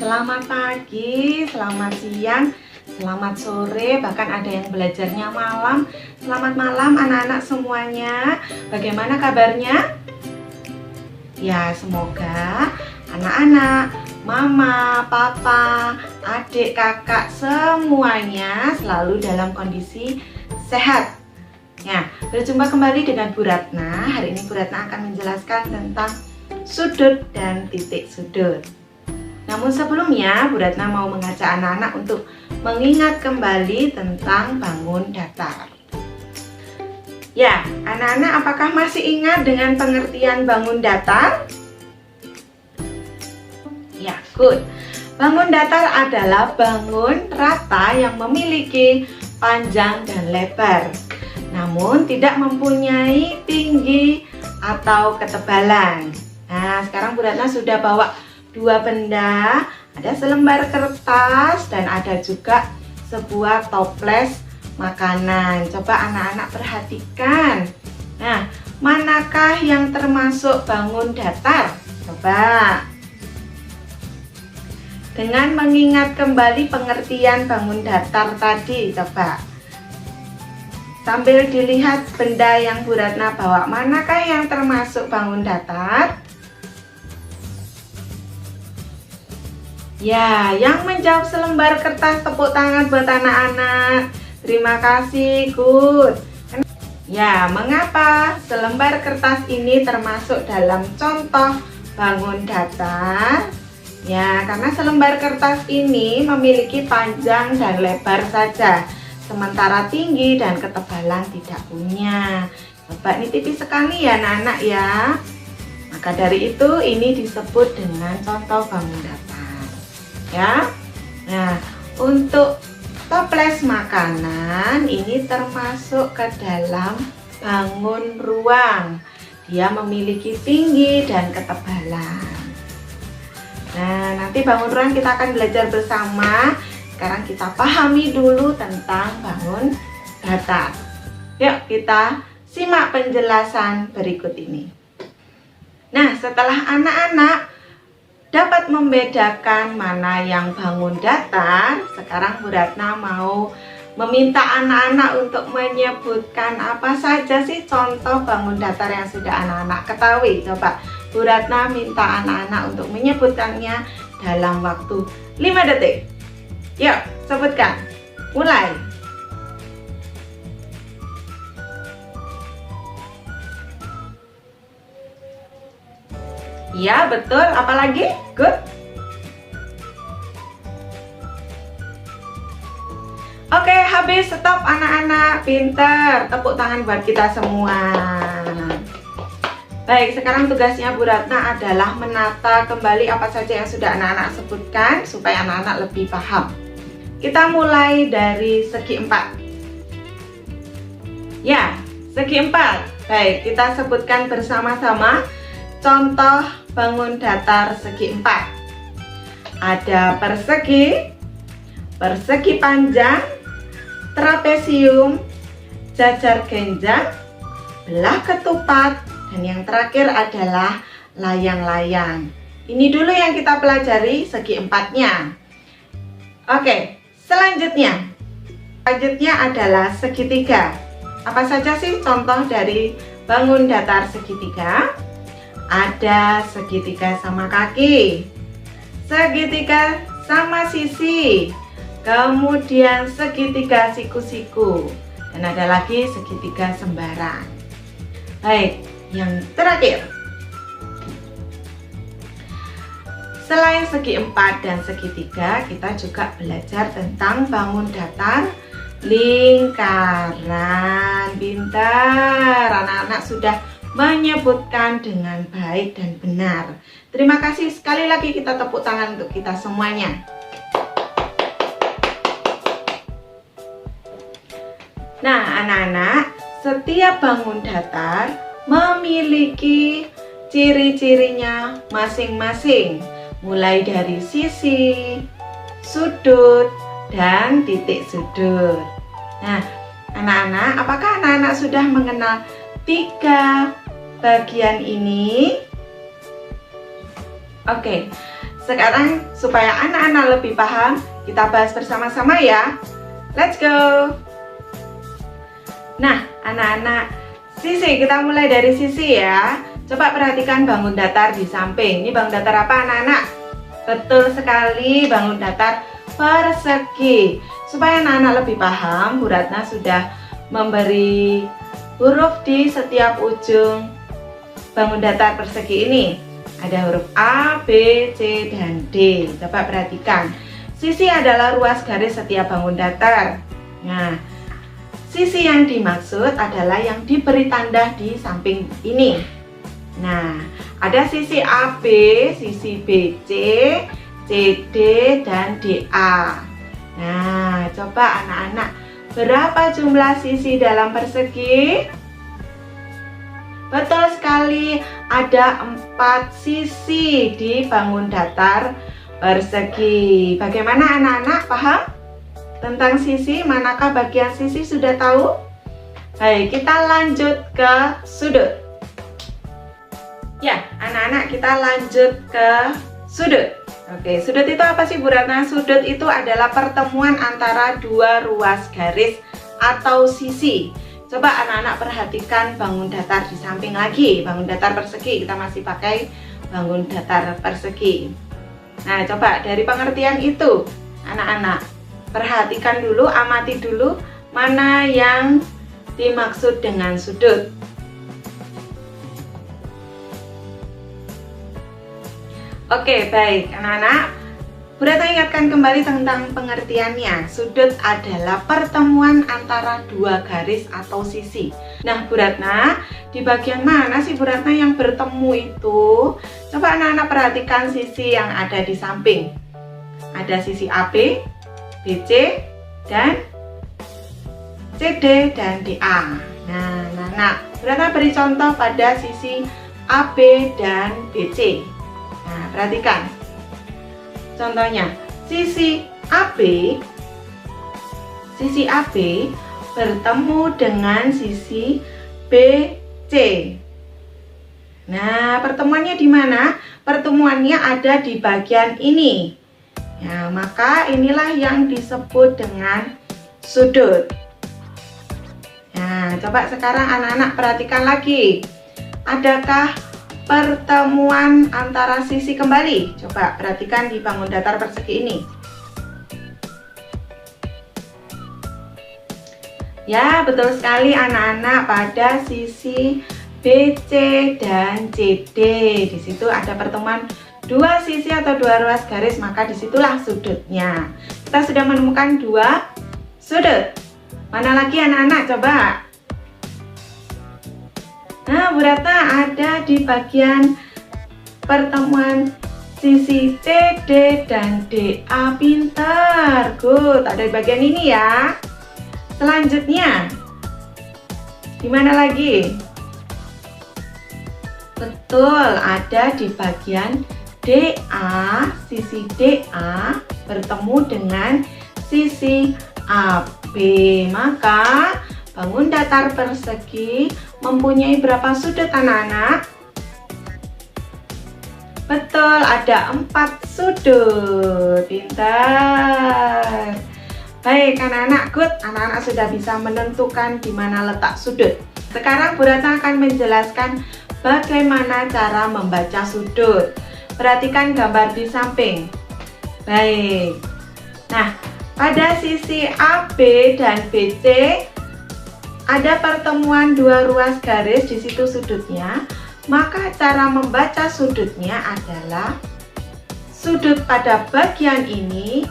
selamat pagi, selamat siang, selamat sore, bahkan ada yang belajarnya malam. Selamat malam anak-anak semuanya. Bagaimana kabarnya? Ya, semoga anak-anak, mama, papa, adik, kakak semuanya selalu dalam kondisi sehat. Ya, berjumpa kembali dengan Bu Ratna. Hari ini Bu Ratna akan menjelaskan tentang sudut dan titik sudut. Namun sebelumnya, Bu Ratna mau mengajak anak-anak untuk mengingat kembali tentang bangun datar. Ya, anak-anak apakah masih ingat dengan pengertian bangun datar? Ya, good. Bangun datar adalah bangun rata yang memiliki panjang dan lebar, namun tidak mempunyai tinggi atau ketebalan. Nah, sekarang Bu Ratna sudah bawa dua benda, ada selembar kertas dan ada juga sebuah toples makanan. Coba anak-anak perhatikan. Nah, manakah yang termasuk bangun datar? Coba. Dengan mengingat kembali pengertian bangun datar tadi, coba. Sambil dilihat benda yang Bu Ratna bawa, manakah yang termasuk bangun datar? Ya, yang menjawab selembar kertas, tepuk tangan buat anak-anak. Terima kasih, good. Ya, mengapa selembar kertas ini termasuk dalam contoh bangun datar? Ya, karena selembar kertas ini memiliki panjang dan lebar saja, sementara tinggi dan ketebalan tidak punya. Coba ini tipis sekali ya anak-anak ya. Maka dari itu ini disebut dengan contoh bangun datar. Ya, nah untuk toples makanan ini termasuk ke dalam bangun ruang. Dia memiliki tinggi dan ketebalan. Nah, nanti bangun ruang kita akan belajar bersama. Sekarang kita pahami dulu tentang bangun datar. Yuk kita simak penjelasan berikut ini. Nah, setelah anak-anak dapat membedakan mana yang bangun datar, sekarang Bu Ratna mau meminta anak-anak untuk menyebutkan apa saja sih contoh bangun datar yang sudah anak-anak ketahui. Coba Bu Ratna minta anak-anak untuk menyebutkannya dalam waktu 5 detik. Yuk, sebutkan. Mulai. Ya, betul. Apalagi? Good. Oke, habis. Stop anak-anak. Pinter. Tepuk tangan buat kita semua. Baik, sekarang tugasnya Bu Ratna adalah menata kembali apa saja yang sudah anak-anak sebutkan supaya anak-anak lebih paham. Kita mulai dari segi 4. Ya, segi 4. Baik, kita sebutkan bersama-sama contoh bangun datar segi 4. Ada persegi, persegi panjang, trapesium, jajar genjang, belah ketupat, dan yang terakhir adalah layang-layang. Ini dulu yang kita pelajari segi 4-nya. Oke, selanjutnya adalah segitiga. Apa saja sih contoh dari bangun datar segitiga? Ada segitiga sama kaki, segitiga sama sisi, kemudian segitiga siku-siku, dan ada lagi segitiga sembarang. Baik, yang terakhir, selain segi 4 dan segitiga, kita juga belajar tentang bangun datar lingkaran. Pintar, anak-anak sudah menyebutkan dengan baik dan benar. Terima kasih sekali lagi, kita tepuk tangan untuk kita semuanya. Nah, anak-anak, setiap bangun datar memiliki ciri-cirinya masing-masing, mulai dari sisi, sudut, dan titik sudut. Nah, anak-anak, apakah anak-anak sudah mengenal 3 bagian ini? Oke, Sekarang supaya anak-anak lebih paham, kita bahas bersama-sama ya. Let's go! Nah, anak-anak, sisi, kita mulai dari sisi ya. Coba perhatikan bangun datar di samping. Ini bangun datar apa anak-anak? Betul sekali, bangun datar persegi. Supaya anak-anak lebih paham, Bu Ratna sudah memberi huruf di setiap ujung bangun datar persegi ini. Ada huruf A, B, C, dan D. Coba perhatikan. Sisi adalah ruas garis setiap bangun datar. Nah, sisi yang dimaksud adalah yang diberi tanda di samping ini. Nah, ada sisi AB, sisi BC, CD, dan DA. Nah, coba anak-anak, berapa jumlah sisi dalam persegi? Betul sekali, ada 4 sisi di bangun datar persegi. Bagaimana anak-anak paham tentang sisi? Manakah bagian sisi, sudah tahu? Baik, kita lanjut ke sudut. Ya, anak-anak, kita lanjut ke sudut. Oke, sudut itu apa sih Bu Ratna? Sudut itu adalah pertemuan antara dua ruas garis atau sisi. Coba anak-anak perhatikan bangun datar di samping lagi. Bangun datar persegi, kita masih pakai bangun datar persegi. Nah, coba dari pengertian itu, anak-anak perhatikan dulu, amati dulu mana yang dimaksud dengan sudut. Oke, baik anak-anak, Bu Ratna ingatkan kembali tentang pengertiannya. Sudut adalah pertemuan antara dua garis atau sisi. Nah, Bu Ratna, di bagian mana sih Bu Ratna yang bertemu itu? Coba anak-anak perhatikan sisi yang ada di samping. Ada sisi AB, BC, dan CD dan DA. Nah, Bu Ratna beri contoh pada sisi AB dan BC. Nah, perhatikan. Contohnya, sisi AB bertemu dengan sisi BC. Nah, pertemuannya di mana? Pertemuannya ada di bagian ini. Ya, maka inilah yang disebut dengan sudut. Nah, coba sekarang anak-anak perhatikan lagi. Adakah pertemuan antara sisi kembali? Coba perhatikan di bangun datar persegi ini. Ya, betul sekali anak-anak, pada sisi BC dan CD. Di situ ada pertemuan dua sisi atau dua ruas garis, maka disitulah sudutnya. Kita sudah menemukan dua sudut. Mana lagi anak-anak? Coba. Nah, Bu Ratna ada di bagian pertemuan sisi CD dan DA. Pintar, good. Ada di bagian ini ya. Selanjutnya, di mana lagi? Betul, ada di bagian DA. Sisi DA bertemu dengan sisi AB. Maka bangun datar persegi mempunyai berapa sudut anak-anak? Betul, ada 4 sudut. Pintar. Baik anak-anak, good. Anak-anak sudah bisa menentukan di mana letak sudut. Sekarang Bu Ratna akan menjelaskan bagaimana cara membaca sudut. Perhatikan gambar di samping. Baik. Nah, pada sisi AB dan BC ada pertemuan dua ruas garis, di situ sudutnya. Maka cara membaca sudutnya adalah sudut pada bagian ini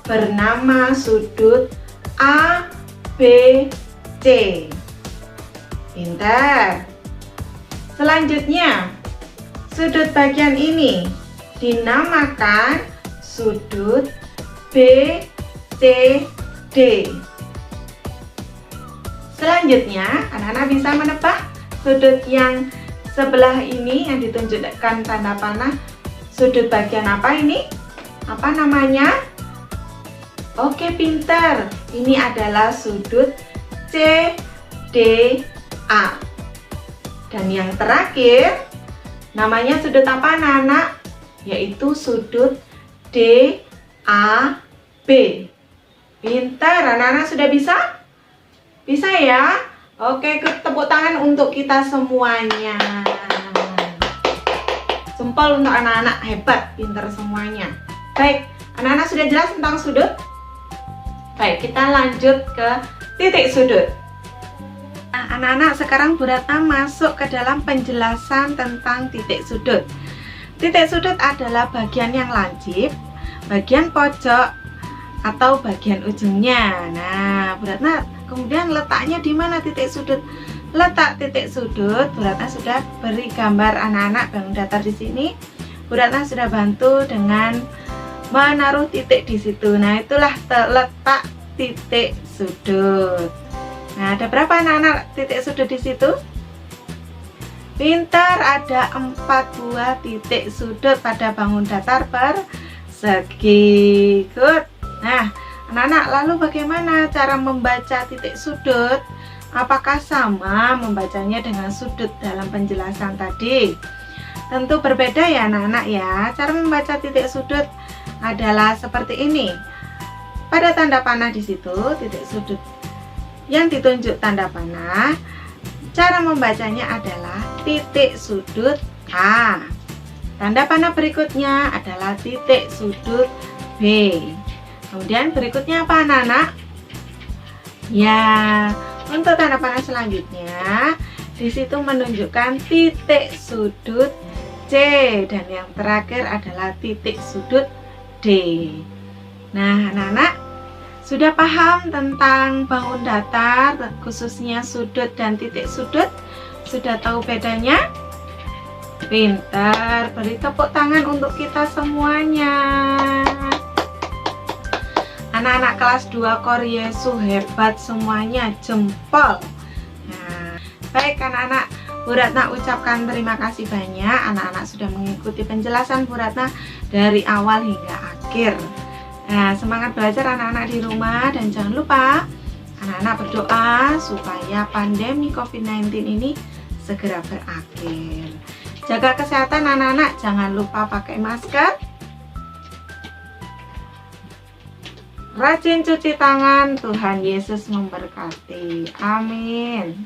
bernama sudut ABC. Pintar. Selanjutnya, sudut bagian ini dinamakan sudut BCD. Selanjutnya, anak-anak bisa menebak sudut yang sebelah ini yang ditunjukkan tanda panah. Sudut bagian apa ini? Apa namanya? Oke, pintar. Ini adalah sudut CDA. Dan yang terakhir, namanya sudut apa anak-anak? yaitu sudut DAB. Pintar, anak-anak sudah bisa? Bisa ya? Oke, tepuk tangan untuk kita semuanya. Jempol untuk anak-anak, hebat, pintar semuanya. Baik, anak-anak sudah jelas tentang sudut? Baik, kita lanjut ke titik sudut. Nah, anak-anak, sekarang Bu Ratna masuk ke dalam penjelasan tentang titik sudut. Titik sudut adalah bagian yang lancip, bagian pojok, atau bagian ujungnya. Nah, Bu Ratna kemudian letaknya di mana titik sudut? Letak titik sudut, Bu Ratna sudah beri gambar anak-anak bangun datar di sini. Bu Ratna sudah bantu dengan menaruh titik di situ. Nah, itulah letak titik sudut. Nah, ada berapa anak-anak titik sudut di situ? Pintar, ada 4 buah titik sudut pada bangun datar persegi. Good. Nah, anak-anak, lalu bagaimana cara membaca titik sudut? Apakah sama membacanya dengan sudut dalam penjelasan tadi? Tentu berbeda ya anak-anak ya. Cara membaca titik sudut adalah seperti ini. Pada tanda panah di situ, titik sudut yang ditunjuk tanda panah, cara membacanya adalah titik sudut A. Tanda panah berikutnya adalah titik sudut B. Kemudian berikutnya apa anak-anak? Ya, untuk tanda panah selanjutnya di situ menunjukkan titik sudut C, dan yang terakhir adalah titik sudut D. Nah, anak-anak sudah paham tentang bangun datar, khususnya sudut dan titik sudut? Sudah tahu bedanya? Pintar, beri tepuk tangan untuk kita semuanya. Anak-anak kelas 2 Koryesu hebat semuanya, jempol. Nah, baik anak-anak, Bu Ratna ucapkan terima kasih banyak. Anak-anak sudah mengikuti penjelasan Bu Ratna dari awal hingga akhir. Nah, semangat belajar anak-anak di rumah, dan jangan lupa anak-anak berdoa supaya pandemi COVID-19 ini segera berakhir. Jaga kesehatan anak-anak, jangan lupa pakai masker. Rajin cuci tangan, Tuhan Yesus memberkati. Amin.